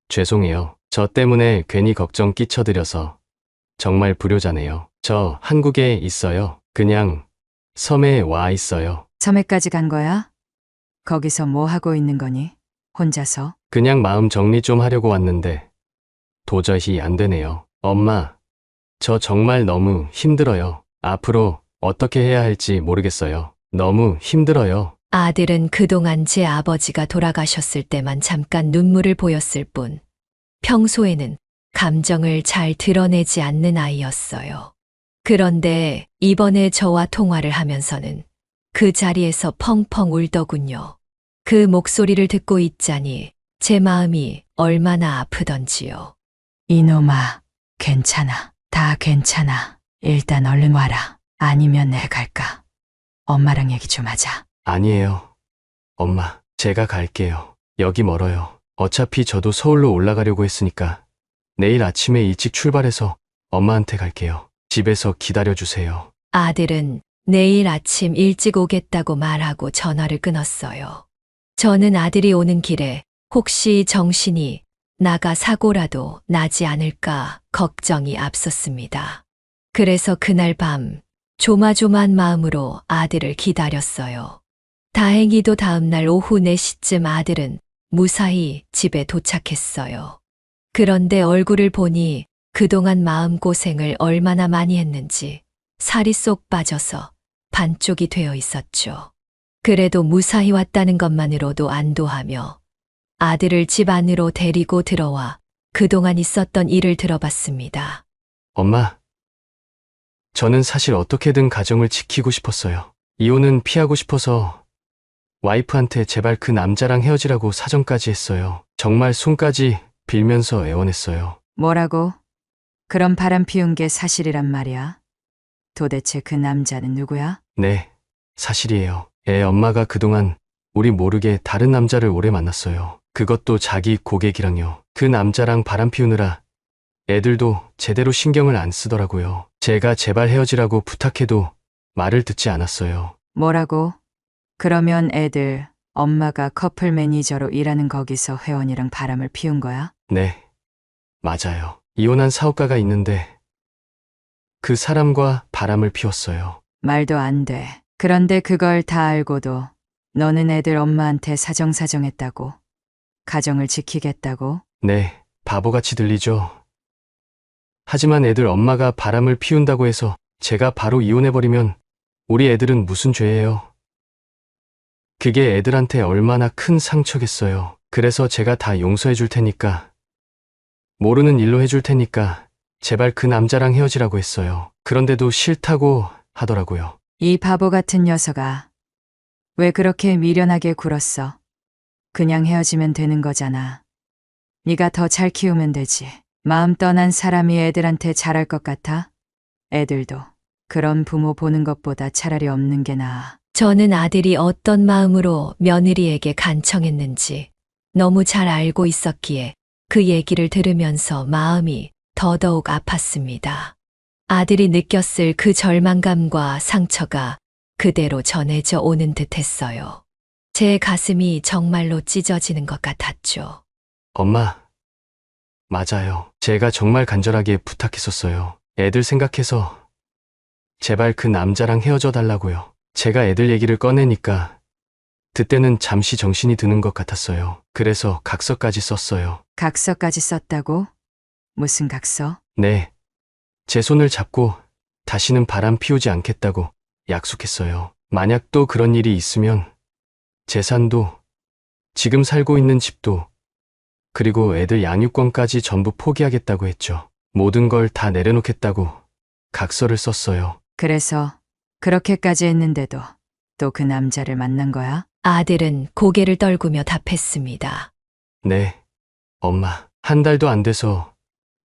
죄송해요. 저 때문에 괜히 걱정 끼쳐드려서 정말 불효자네요. 저 한국에 있어요. 그냥 섬에 와 있어요. 섬에까지 간 거야? 거기서 뭐 하고 있는 거니? 혼자서? 그냥 마음 정리 좀 하려고 왔는데 도저히 안 되네요. 엄마, 저 정말 너무 힘들어요. 앞으로 어떻게 해야 할지 모르겠어요. 너무 힘들어요. 아들은 그동안 제 아버지가 돌아가셨을 때만 잠깐 눈물을 보였을 뿐 평소에는 감정을 잘 드러내지 않는 아이였어요. 그런데 이번에 저와 통화를 하면서는 그 자리에서 펑펑 울더군요. 그 목소리를 듣고 있자니 제 마음이 얼마나 아프던지요. 이놈아, 괜찮아. 다 괜찮아. 일단 얼른 와라. 아니면 내가 갈까? 엄마랑 얘기 좀 하자. 아니에요. 엄마, 제가 갈게요. 여기 멀어요. 어차피 저도 서울로 올라가려고 했으니까 내일 아침에 일찍 출발해서 엄마한테 갈게요. 집에서 기다려주세요. 아들은 내일 아침 일찍 오겠다고 말하고 전화를 끊었어요. 저는 아들이 오는 길에 혹시 정신이 나가 사고라도 나지 않을까 걱정이 앞섰습니다. 그래서 그날 밤 조마조마한 마음으로 아들을 기다렸어요. 다행히도 다음날 오후 4시쯤 아들은 무사히 집에 도착했어요. 그런데 얼굴을 보니 그동안 마음고생을 얼마나 많이 했는지 살이 쏙 빠져서 반쪽이 되어 있었죠. 그래도 무사히 왔다는 것만으로도 안도하며 아들을 집 안으로 데리고 들어와 그동안 있었던 일을 들어봤습니다. 엄마, 저는 사실 어떻게든 가정을 지키고 싶었어요. 이혼은 피하고 싶어서 와이프한테 제발 그 남자랑 헤어지라고 사정까지 했어요. 정말 손까지 빌면서 애원했어요. 뭐라고? 그런 바람 피운 게 사실이란 말이야? 도대체 그 남자는 누구야? 네, 사실이에요. 애 엄마가 그동안 우리 모르게 다른 남자를 오래 만났어요. 그것도 자기 고객이랑요. 그 남자랑 바람 피우느라 애들도 제대로 신경을 안 쓰더라고요. 제가 제발 헤어지라고 부탁해도 말을 듣지 않았어요. 뭐라고? 그러면 애들, 엄마가 커플 매니저로 일하는 거기서 회원이랑 바람을 피운 거야? 네, 맞아요. 이혼한 사업가가 있는데 그 사람과 바람을 피웠어요. 말도 안 돼. 그런데 그걸 다 알고도 너는 애들 엄마한테 사정사정했다고? 가정을 지키겠다고? 네, 바보같이 들리죠. 하지만 애들 엄마가 바람을 피운다고 해서 제가 바로 이혼해버리면 우리 애들은 무슨 죄예요? 그게 애들한테 얼마나 큰 상처겠어요. 그래서 제가 다 용서해 줄 테니까, 모르는 일로 해줄 테니까 제발 그 남자랑 헤어지라고 했어요. 그런데도 싫다고 하더라고요. 이 바보 같은 녀석아. 왜 그렇게 미련하게 굴었어? 그냥 헤어지면 되는 거잖아. 네가 더 잘 키우면 되지. 마음 떠난 사람이 애들한테 잘할 것 같아? 애들도 그런 부모 보는 것보다 차라리 없는 게 나아. 저는 아들이 어떤 마음으로 며느리에게 간청했는지 너무 잘 알고 있었기에 그 얘기를 들으면서 마음이 더더욱 아팠습니다. 아들이 느꼈을 그 절망감과 상처가 그대로 전해져 오는 듯 했어요. 제 가슴이 정말로 찢어지는 것 같았죠. 엄마, 맞아요. 제가 정말 간절하게 부탁했었어요. 애들 생각해서 제발 그 남자랑 헤어져 달라고요. 제가 애들 얘기를 꺼내니까 그때는 잠시 정신이 드는 것 같았어요. 그래서 각서까지 썼어요. 각서까지 썼다고? 무슨 각서? 네. 제 손을 잡고 다시는 바람 피우지 않겠다고 약속했어요. 만약 또 그런 일이 있으면 재산도, 지금 살고 있는 집도, 그리고 애들 양육권까지 전부 포기하겠다고 했죠. 모든 걸 다 내려놓겠다고 각서를 썼어요. 그래서 그렇게까지 했는데도 또 그 남자를 만난 거야? 아들은 고개를 떨구며 답했습니다. 네, 엄마. 한 달도 안 돼서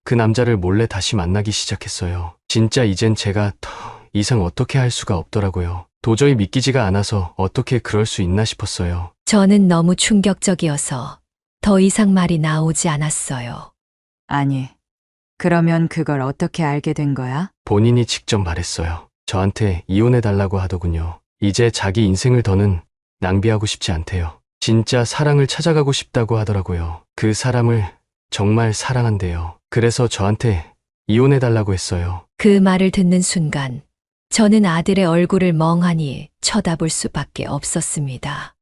그 남자를 몰래 다시 만나기 시작했어요. 진짜 이젠 제가 더 이상 어떻게 할 수가 없더라고요. 도저히 믿기지가 않아서 어떻게 그럴 수 있나 싶었어요. 저는 너무 충격적이어서 더 이상 말이 나오지 않았어요. 아니, 그러면 그걸 어떻게 알게 된 거야? 본인이 직접 말했어요. 저한테 이혼해달라고 하더군요. 이제 자기 인생을 더는 낭비하고 싶지 않대요. 진짜 사랑을 찾아가고 싶다고 하더라고요. 그 사람을 정말 사랑한대요. 그래서 저한테 이혼해달라고 했어요. 그 말을 듣는 순간 저는 아들의 얼굴을 멍하니 쳐다볼 수밖에 없었습니다.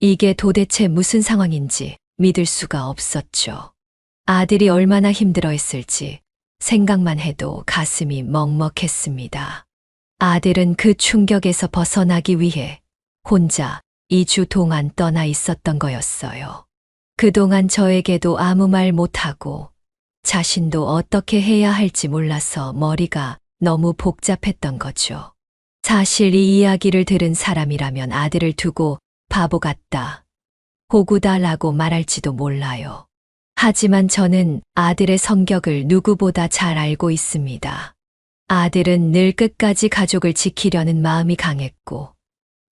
이게 도대체 무슨 상황인지 믿을 수가 없었죠. 아들이 얼마나 힘들어했을지 생각만 해도 가슴이 먹먹했습니다. 아들은 그 충격에서 벗어나기 위해 혼자 2주 동안 떠나 있었던 거였어요. 그동안 저에게도 아무 말 못하고 자신도 어떻게 해야 할지 몰라서 머리가 너무 복잡했던 거죠. 사실 이 이야기를 들은 사람이라면 아들을 두고 바보 같다, 호구다라고 말할지도 몰라요. 하지만 저는 아들의 성격을 누구보다 잘 알고 있습니다. 아들은 늘 끝까지 가족을 지키려는 마음이 강했고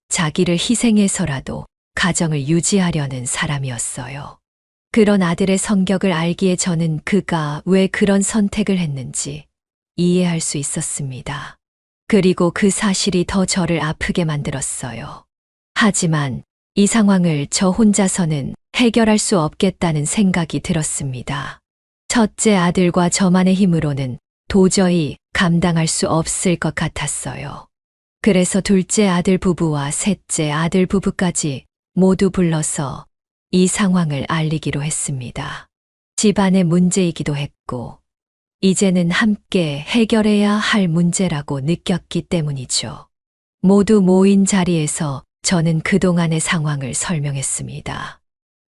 자기를 희생해서라도 가정을 유지하려는 사람이었어요. 그런 아들의 성격을 알기에 저는 그가 왜 그런 선택을 했는지 이해할 수 있었습니다. 그리고 그 사실이 더 저를 아프게 만들었어요. 하지만 이 상황을 저 혼자서는 해결할 수 없겠다는 생각이 들었습니다. 첫째 아들과 저만의 힘으로는 도저히 감당할 수 없을 것 같았어요. 그래서 둘째 아들 부부와 셋째 아들 부부까지 모두 불러서 이 상황을 알리기로 했습니다. 집안의 문제이기도 했고, 이제는 함께 해결해야 할 문제라고 느꼈기 때문이죠. 모두 모인 자리에서 저는 그동안의 상황을 설명했습니다.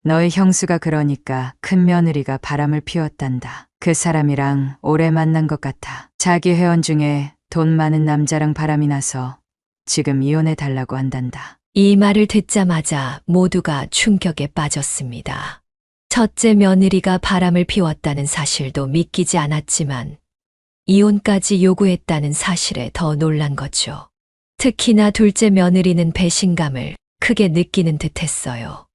너희 형수가 그러니까 큰 며느리가 바람을 피웠단다. 그 사람이랑 오래 만난 것 같아. 자기 회원 중에 돈 많은 남자랑 바람이 나서 지금 이혼해 달라고 한단다. 이 말을 듣자마자 모두가 충격에 빠졌습니다. 첫째 며느리가 바람을 피웠다는 사실도 믿기지 않았지만 이혼까지 요구했다는 사실에 더 놀란 거죠. 특히나 둘째 며느리는 배신감을 크게 느끼는 듯했어요.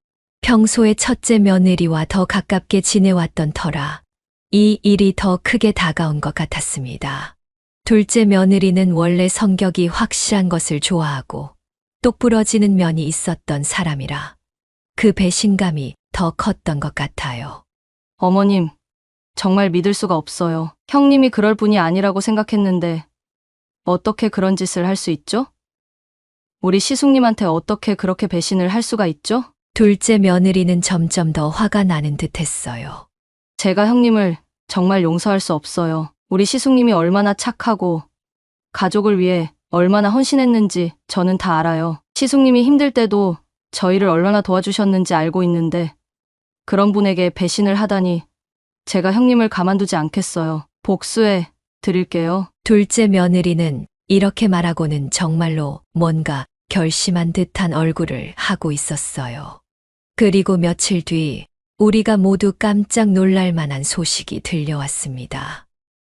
평소에 첫째 며느리와 더 가깝게 지내왔던 터라 이 일이 더 크게 다가온 것 같았습니다. 둘째 며느리는 원래 성격이 확실한 것을 좋아하고 똑부러지는 면이 있었던 사람이라 그 배신감이 더 컸던 것 같아요. 어머님, 정말 믿을 수가 없어요. 형님이 그럴 분이 아니라고 생각했는데 어떻게 그런 짓을 할 수 있죠? 우리 시숙님한테 어떻게 그렇게 배신을 할 수가 있죠? 둘째 며느리는 점점 더 화가 나는 듯했어요. 제가 형님을 정말 용서할 수 없어요. 우리 시숙님이 얼마나 착하고 가족을 위해 얼마나 헌신했는지 저는 다 알아요. 시숙님이 힘들 때도 저희를 얼마나 도와주셨는지 알고 있는데 그런 분에게 배신을 하다니 제가 형님을 가만두지 않겠어요. 복수해 드릴게요. 둘째 며느리는 이렇게 말하고는 정말로 뭔가 결심한 듯한 얼굴을 하고 있었어요. 그리고 며칠 뒤 우리가 모두 깜짝 놀랄 만한 소식이 들려왔습니다.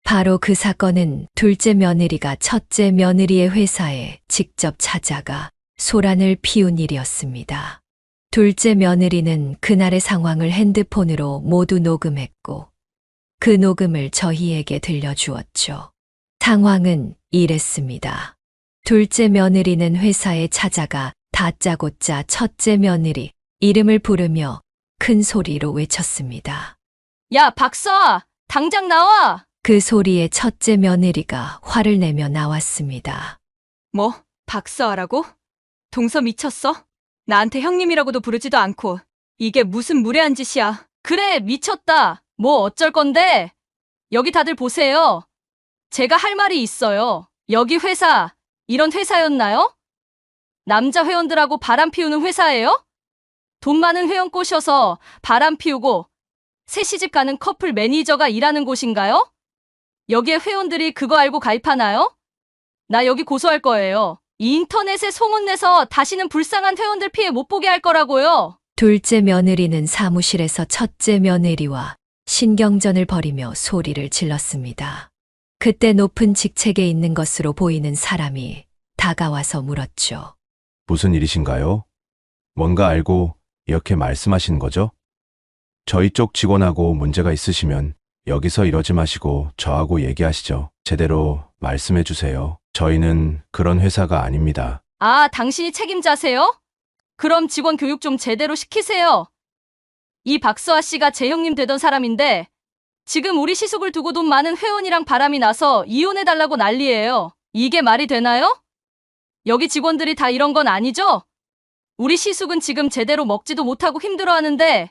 바로 그 사건은 둘째 며느리가 첫째 며느리의 회사에 직접 찾아가 소란을 피운 일이었습니다. 둘째 며느리는 그날의 상황을 핸드폰으로 모두 녹음했고 그 녹음을 저희에게 들려주었죠. 상황은 이랬습니다. 둘째 며느리는 회사에 찾아가 다짜고짜 첫째 며느리 이름을 부르며 큰 소리로 외쳤습니다. 야, 박서아! 당장 나와! 그 소리에 첫째 며느리가 화를 내며 나왔습니다. 뭐? 박서아라고? 동서 미쳤어? 나한테 형님이라고도 부르지도 않고 이게 무슨 무례한 짓이야. 그래, 미쳤다. 뭐 어쩔 건데? 여기 다들 보세요. 제가 할 말이 있어요. 여기 회사, 이런 회사였나요? 남자 회원들하고 바람 피우는 회사예요? 돈 많은 회원 꼬셔서 바람 피우고 새 시집 가는 커플 매니저가 일하는 곳인가요? 여기에 회원들이 그거 알고 가입하나요? 나 여기 고소할 거예요. 이 인터넷에 소문내서 다시는 불쌍한 회원들 피해 못 보게 할 거라고요. 둘째 며느리는 사무실에서 첫째 며느리와 신경전을 벌이며 소리를 질렀습니다. 그때 높은 직책에 있는 것으로 보이는 사람이 다가와서 물었죠. 무슨 일이신가요? 뭔가 알고 이렇게 말씀하시는 거죠? 저희 쪽 직원하고 문제가 있으시면 여기서 이러지 마시고 저하고 얘기하시죠. 제대로 말씀해 주세요. 저희는 그런 회사가 아닙니다. 아, 당신이 책임자세요? 그럼 직원 교육 좀 제대로 시키세요. 이 박수아 씨가 제 형님 되던 사람인데 지금 우리 시숙을 두고 돈 많은 회원이랑 바람이 나서 이혼해달라고 난리예요. 이게 말이 되나요? 여기 직원들이 다 이런 건 아니죠? 우리 시숙은 지금 제대로 먹지도 못하고 힘들어하는데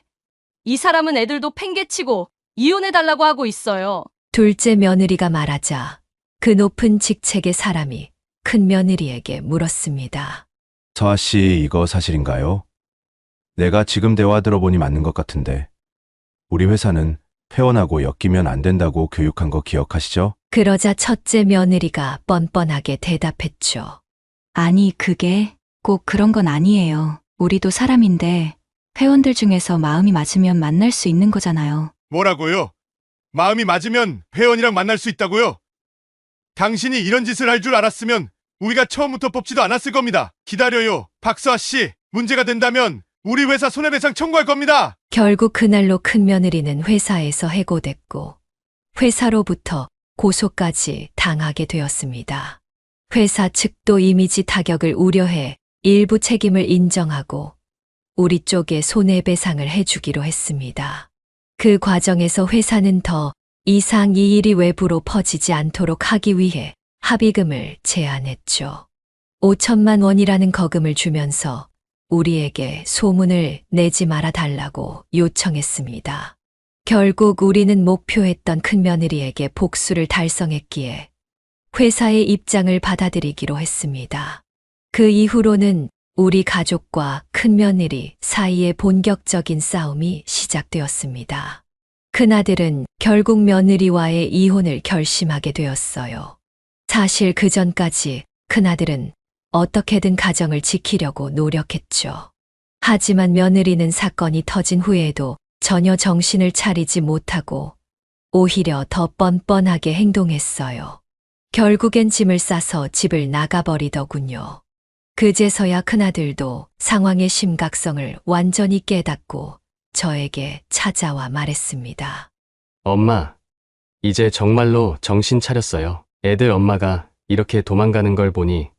이 사람은 애들도 팽개치고 이혼해달라고 하고 있어요. 둘째 며느리가 말하자 그 높은 직책의 사람이 큰 며느리에게 물었습니다. 서아 씨, 이거 사실인가요? 내가 지금 대화 들어보니 맞는 것 같은데. 우리 회사는 회원하고 엮이면 안 된다고 교육한 거 기억하시죠? 그러자 첫째 며느리가 뻔뻔하게 대답했죠. 아니, 그게 꼭 그런 건 아니에요. 우리도 사람인데 회원들 중에서 마음이 맞으면 만날 수 있는 거잖아요. 뭐라고요? 마음이 맞으면 회원이랑 만날 수 있다고요? 당신이 이런 짓을 할 줄 알았으면 우리가 처음부터 뽑지도 않았을 겁니다. 기다려요. 박수아 씨, 문제가 된다면 우리 회사 손해배상 청구할 겁니다. 결국 그날로 큰 며느리는 회사에서 해고됐고 회사로부터 고소까지 당하게 되었습니다. 회사 측도 이미지 타격을 우려해 일부 책임을 인정하고 우리 쪽에 손해배상을 해주기로 했습니다. 그 과정에서 회사는 더 이상 이 일이 외부로 퍼지지 않도록 하기 위해 합의금을 제안했죠. 5천만 원이라는 거금을 주면서 우리에게 소문을 내지 말아 달라고 요청했습니다. 결국 우리는 목표했던 큰며느리에게 복수를 달성했기에 회사의 입장을 받아들이기로 했습니다. 그 이후로는 우리 가족과 큰며느리 사이에 본격적인 싸움이 시작되었습니다. 큰아들은 결국 며느리와의 이혼을 결심하게 되었어요. 사실 그 전까지 큰아들은 어떻게든 가정을 지키려고 노력했죠. 하지만 며느리는 사건이 터진 후에도 전혀 정신을 차리지 못하고 오히려 더 뻔뻔하게 행동했어요. 결국엔 짐을 싸서 집을 나가버리더군요. 그제서야 큰아들도 상황의 심각성을 완전히 깨닫고 저에게 찾아와 말했습니다. 엄마, 이제 정말로 정신 차렸어요. 애들 엄마가 이렇게 도망가는 걸 보니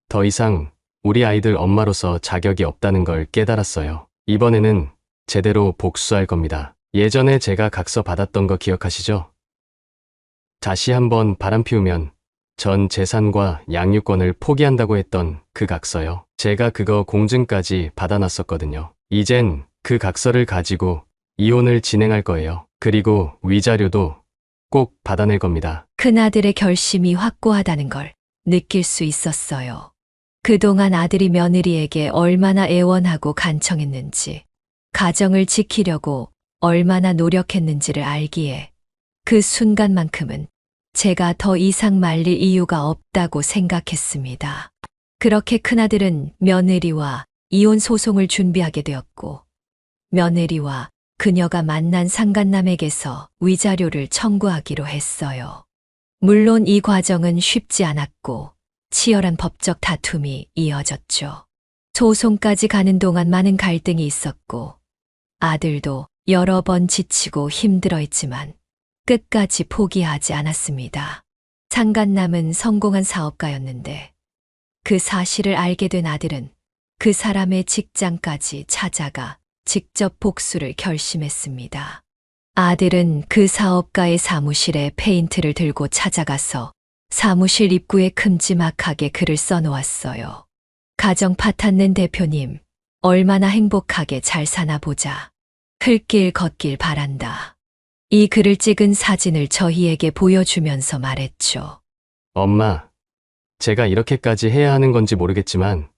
더 이상 우리 아이들 엄마로서 자격이 없다는 걸 깨달았어요. 이번에는 제대로 복수할 겁니다. 예전에 제가 각서 받았던 거 기억하시죠? 다시 한번 바람 피우면 전 재산과 양육권을 포기한다고 했던 그 각서요. 제가 그거 공증까지 받아놨었거든요. 이젠 그 각서를 가지고 이혼을 진행할 거예요. 그리고 위자료도 꼭 받아낼 겁니다. 큰아들의 결심이 확고하다는 걸 느낄 수 있었어요. 그동안 아들이 며느리에게 얼마나 애원하고 간청했는지, 가정을 지키려고 얼마나 노력했는지를 알기에 그 순간만큼은 제가 더 이상 말릴 이유가 없다고 생각했습니다. 그렇게 큰아들은 며느리와 이혼 소송을 준비하게 되었고, 며느리와 그녀가 만난 상간남에게서 위자료를 청구하기로 했어요. 물론 이 과정은 쉽지 않았고 치열한 법적 다툼이 이어졌죠. 소송까지 가는 동안 많은 갈등이 있었고 아들도 여러 번 지치고 힘들어했지만 끝까지 포기하지 않았습니다. 상간남은 성공한 사업가였는데 그 사실을 알게 된 아들은 그 사람의 직장까지 찾아가 직접 복수를 결심했습니다. 아들은 그 사업가의 사무실에 페인트를 들고 찾아가서 사무실 입구에 큼지막하게 글을 써놓았어요. 가정 파탄 낸 대표님, 얼마나 행복하게 잘 사나 보자. 흘길 걷길 바란다. 이 글을 찍은 사진을 저희에게 보여주면서 말했죠. 엄마, 제가 이렇게까지 해야 하는 건지 모르겠지만,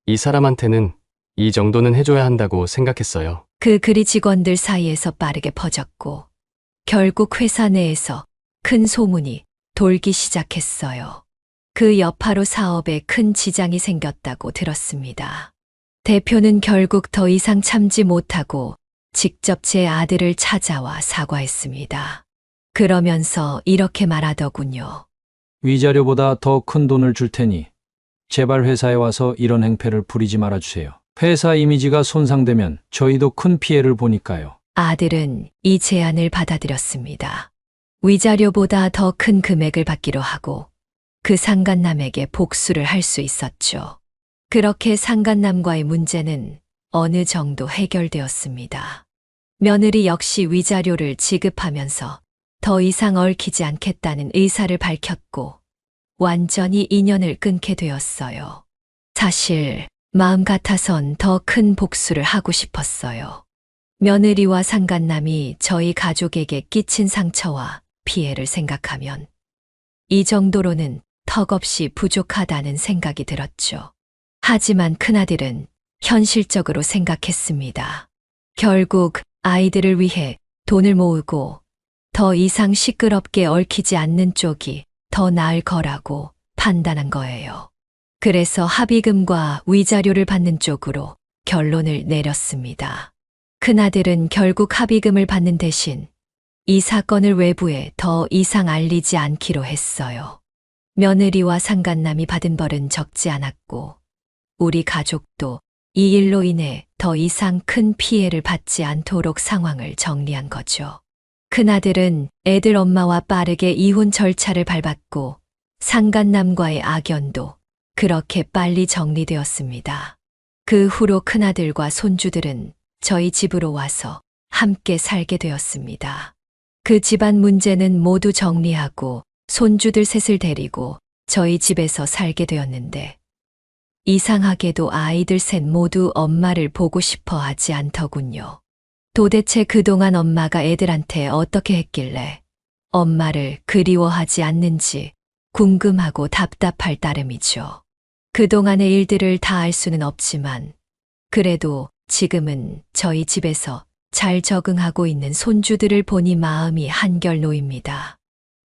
이 사람한테는 이 정도는 해줘야 한다고 생각했어요. 그 글이 직원들 사이에서 빠르게 퍼졌고, 결국 회사 내에서 큰 소문이 돌기 시작했어요. 그 여파로 사업에 큰 지장이 생겼다고 들었습니다. 대표는 결국 더 이상 참지 못하고 직접 제 아들을 찾아와 사과했습니다. 그러면서 이렇게 말하더군요. 위자료보다 더 큰 돈을 줄 테니 제발 회사에 와서 이런 행패를 부리지 말아주세요. 회사 이미지가 손상되면 저희도 큰 피해를 보니까요. 아들은 이 제안을 받아들였습니다. 위자료보다 더 큰 금액을 받기로 하고 그 상간남에게 복수를 할 수 있었죠. 그렇게 상간남과의 문제는 어느 정도 해결되었습니다. 며느리 역시 위자료를 지급하면서 더 이상 얽히지 않겠다는 의사를 밝혔고 완전히 인연을 끊게 되었어요. 사실 마음 같아선 더 큰 복수를 하고 싶었어요. 며느리와 상간남이 저희 가족에게 끼친 상처와 피해를 생각하면 이 정도로는 턱없이 부족하다는 생각이 들었죠. 하지만 큰아들은 현실적으로 생각했습니다. 결국 아이들을 위해 돈을 모으고 더 이상 시끄럽게 얽히지 않는 쪽이 더 나을 거라고 판단한 거예요. 그래서 합의금과 위자료를 받는 쪽으로 결론을 내렸습니다. 큰아들은 결국 합의금을 받는 대신 이 사건을 외부에 더 이상 알리지 않기로 했어요. 며느리와 상간남이 받은 벌은 적지 않았고 우리 가족도 이 일로 인해 더 이상 큰 피해를 받지 않도록 상황을 정리한 거죠. 큰아들은 애들 엄마와 빠르게 이혼 절차를 밟았고 상간남과의 악연도 그렇게 빨리 정리되었습니다. 그 후로 큰아들과 손주들은 저희 집으로 와서 함께 살게 되었습니다. 그 집안 문제는 모두 정리하고 손주들 셋을 데리고 저희 집에서 살게 되었는데 이상하게도 아이들 셋 모두 엄마를 보고 싶어 하지 않더군요. 도대체 그동안 엄마가 애들한테 어떻게 했길래 엄마를 그리워하지 않는지 궁금하고 답답할 따름이죠. 그동안의 일들을 다 알 수는 없지만 그래도 지금은 저희 집에서 잘 적응하고 있는 손주들을 보니 마음이 한결 놓입니다.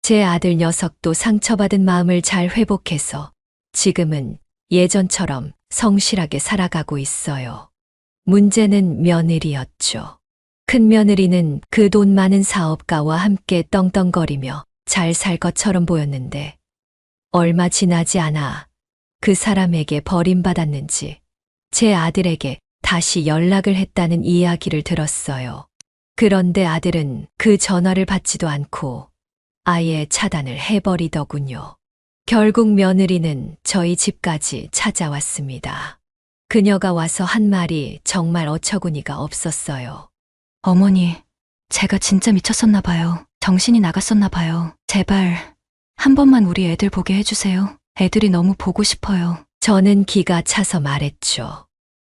제 아들 녀석도 상처받은 마음을 잘 회복해서 지금은 예전처럼 성실하게 살아가고 있어요. 문제는 며느리였죠. 큰 며느리는 그 돈 많은 사업가와 함께 떵떵거리며 잘 살 것처럼 보였는데 얼마 지나지 않아 그 사람에게 버림받았는지 제 아들에게 다시 연락을 했다는 이야기를 들었어요. 그런데 아들은 그 전화를 받지도 않고 아예 차단을 해버리더군요. 결국 며느리는 저희 집까지 찾아왔습니다. 그녀가 와서 한 말이 정말 어처구니가 없었어요. 어머니, 제가 진짜 미쳤었나 봐요. 정신이 나갔었나 봐요. 제발 한 번만 우리 애들 보게 해주세요. 애들이 너무 보고 싶어요. 저는 기가 차서 말했죠.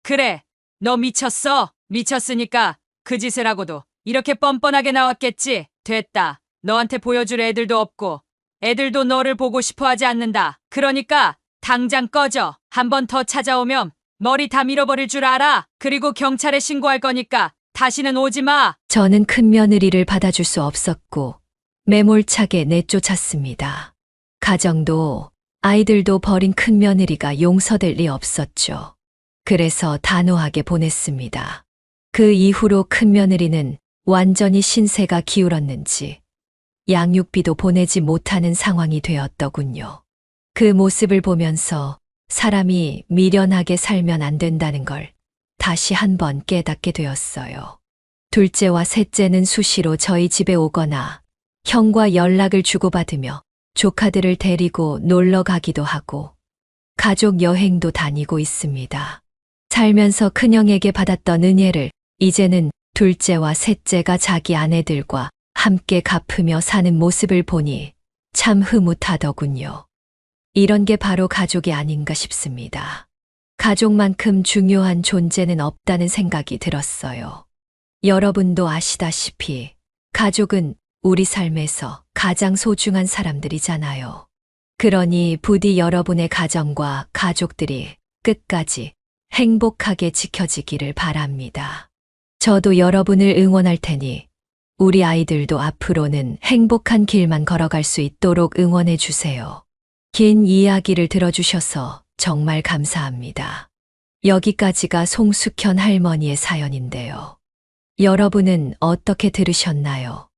그래, 너 미쳤어. 미쳤으니까 그 짓을 하고도 이렇게 뻔뻔하게 나왔겠지. 됐다. 너한테 보여줄 애들도 없고 애들도 너를 보고 싶어 하지 않는다. 그러니까 당장 꺼져. 한 번 더 찾아오면 머리 다 밀어버릴 줄 알아. 그리고 경찰에 신고할 거니까 다시는 오지 마. 저는 큰 며느리를 받아줄 수 없었고 매몰차게 내쫓았습니다. 가정도 아이들도 버린 큰 며느리가 용서될 리 없었죠. 그래서 단호하게 보냈습니다. 그 이후로 큰 며느리는 완전히 신세가 기울었는지 양육비도 보내지 못하는 상황이 되었더군요. 그 모습을 보면서 사람이 미련하게 살면 안 된다는 걸 다시 한번 깨닫게 되었어요. 둘째와 셋째는 수시로 저희 집에 오거나 형과 연락을 주고받으며 조카들을 데리고 놀러 가기도 하고 가족 여행도 다니고 있습니다. 살면서 큰형에게 받았던 은혜를 이제는 둘째와 셋째가 자기 아내들과 함께 갚으며 사는 모습을 보니 참 흐뭇하더군요. 이런 게 바로 가족이 아닌가 싶습니다. 가족만큼 중요한 존재는 없다는 생각이 들었어요. 여러분도 아시다시피 가족은 우리 삶에서 가장 소중한 사람들이잖아요. 그러니 부디 여러분의 가정과 가족들이 끝까지 행복하게 지켜지기를 바랍니다. 저도 여러분을 응원할 테니 우리 아이들도 앞으로는 행복한 길만 걸어갈 수 있도록 응원해 주세요. 긴 이야기를 들어주셔서 정말 감사합니다. 여기까지가 송숙현 할머니의 사연인데요. 여러분은 어떻게 들으셨나요?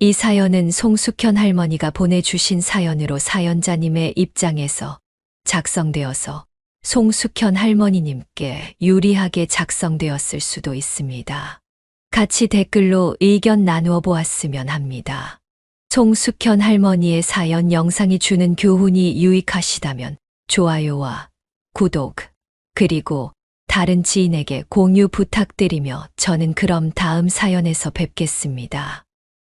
이 사연은 송숙현 할머니가 보내주신 사연으로 사연자님의 입장에서 작성되어서 송숙현 할머니님께 유리하게 작성되었을 수도 있습니다. 같이 댓글로 의견 나누어 보았으면 합니다. 송숙현 할머니의 사연 영상이 주는 교훈이 유익하시다면 좋아요와 구독, 그리고 다른 지인에게 공유 부탁드리며 저는 그럼 다음 사연에서 뵙겠습니다.